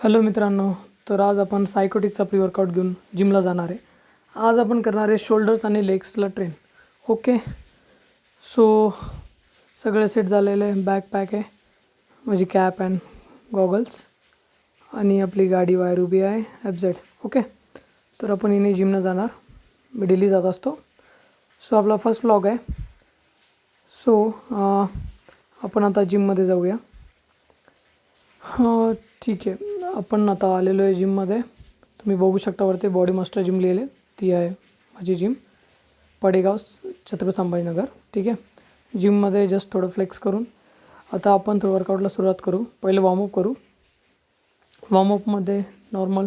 Hello मित्रांनो, तर आज आपण सायकोटिकचा प्री वर्कआउट घेऊन जिमला जाणार आहे. आज आपण करणार आहे शोल्डर्स आणि लेग्सला ट्रेन. ओके, सो सगळे सेट झालेले आहे. बॅकपॅक आहे, माझी कॅप अँड गॉगल्स आणि आपली गाडी बाहेर उभी आहे FZ. ओके, तर आपण इने जिमला जाणार. मी डेली जात असतो. सो आपला फर्स्ट व्लॉग आहे. सो आपण आता जिममध्ये जाऊया. हां ठीक आहे, आपण आता आलेलो आहे जिममध्ये. तुम्ही बघू शकता वरती बॉडी मास्टर जिम लिहिले, ती आहे माझी जिम, पडेगाव, छत्रपती संभाजीनगर. ठीक आहे, जिममध्ये जस्ट थोडं फ्लेक्स करून आता आपण थोडं वर्कआउटला सुरुवात करू. पहिले वॉर्मअप करू. वॉर्मअपमध्ये नॉर्मल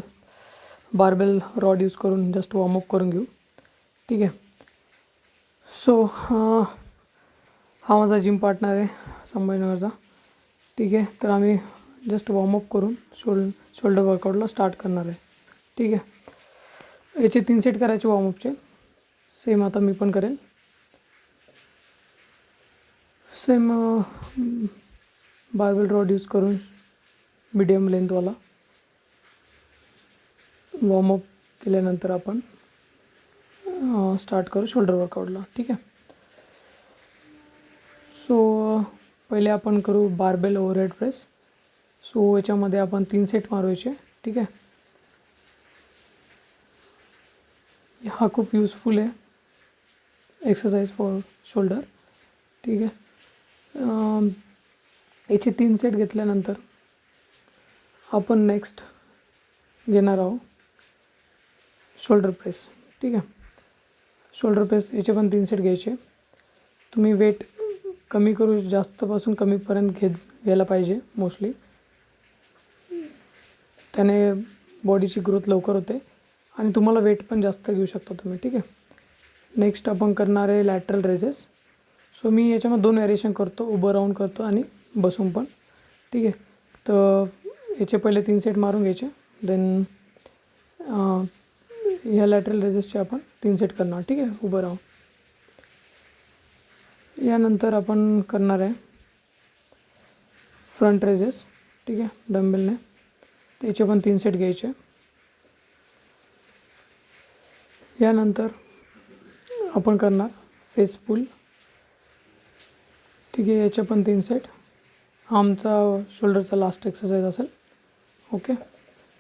बारबेल रॉड यूज करून जस्ट वॉर्मअप करून घेऊ. ठीक आहे, सो हा माझा जिम पार्टनर आहे संभाजीनगरचा. ठीक आहे, तर आम्ही जस्ट वॉर्मअप करून शोल्डर वर्कआउटला स्टार्ट करणार आहे. ठीक आहे, याचे 3 सेट करायचे वॉर्मअपचे. सेम आता मी पण करेन. सेम बारबेल रॉड यूज करून मीडियम लेंथवाला वॉर्मअप केल्यानंतर आपण स्टार्ट करू शोल्डर वर्कआउटला. ठीक आहे, सो पहिले आपण करू बारबेल ओव्हरहेड प्रेस. सो याच्यामध्ये आपण 3 सेट मारवायचे. ठीक आहे, हा खूप यूजफुल आहे एक्सरसाइज फॉर शोल्डर. ठीक आहे, याचे 3 सेट घेतल्यानंतर आपण नेक्स्ट घेणार आहोत शोल्डर प्रेस. ठीक आहे, शोल्डर प्रेस याचे पण 3 सेट घ्यायचे. तुम्ही वेट कमी करू, जास्तपासून कमीपर्यंत घ्यायला पाहिजे मोस्टली. त्याने बॉडीची ग्रोथ लवकर होते आणि तुम्हाला वेट पण जास्त घेऊ शकता तुम्ही. ठीक आहे, नेक्स्ट आपण करणार आहे लॅटरल रेजेस. सो मी याच्यामध्ये 2 व्हेरिएशन करतो, उभं राहून करतो आणि बसून पण. ठीक आहे, तर याचे पहिले 3 सेट मारून घ्यायचे. देन ह्या लॅटरल रेजेसचे आपण 3 सेट करणार. ठीक आहे, उभं राहून. यानंतर आपण करणार आहे फ्रंट रेजेस. ठीक आहे, डंबेलने. त्याचे पण 3 सेट घ्यायचे. यानंतर आपण करणार फेस पुल. ठीक आहे, याचे पण 3 सेट. हा आमचा शोल्डरचा लास्ट एक्सरसाइज असेल. ओके,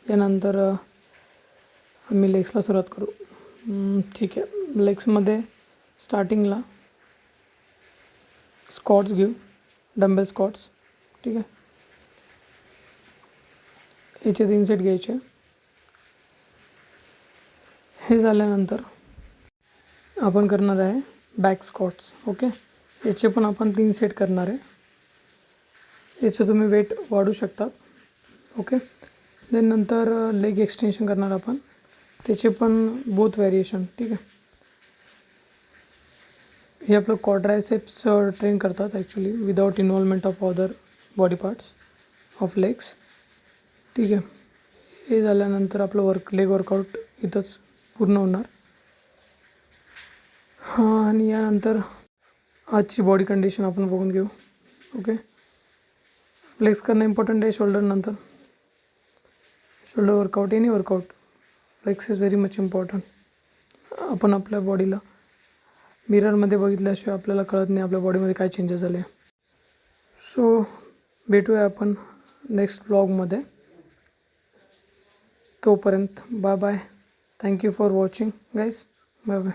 यानंतर आम्ही लेग्सला सुरुवात करू. ठीक आहे, लेग्समध्ये स्टार्टिंगला स्क्वॉट्स घेऊ, डंबेल स्क्वॉट्स. ठीक आहे, याचे 3 सेट घ्यायचे. हे झाल्यानंतर आपण करणार आहे बॅक स्क्वॉट्स. ओके, याचे पण आपण 3 सेट करणार आहे. याचं तुम्ही वेट वाढू शकता. ओके, देन नंतर लेग एक्सटेन्शन करणार आपण, त्याचे पण बोथ व्हेरिएशन. ठीक आहे, हे आपलं क्वाड्रायसेप्स ट्रेन करतात actually without involvement of other body parts of legs. ठीक आहे, हे झाल्यानंतर आपलं लेग वर्कआउट इथंच पूर्ण होणार. हां, आणि यानंतर आजची बॉडी कंडिशन आपण बघून घेऊ. ओके, फ्लेक्स करणं इम्पॉर्टंट आहे शोल्डरनंतर. Shoulder workout, any workout, flex is very much important. आपण आपल्या बॉडीला मिररमध्ये बघितल्याशिवाय आपल्याला कळत नाही आपल्या बॉडीमध्ये काय चेंजेस झाले. सो भेटूया आपण नेक्स्ट ब्लॉगमध्ये. तोपर्यंत bye bye. Thank you for watching guys. Bye bye.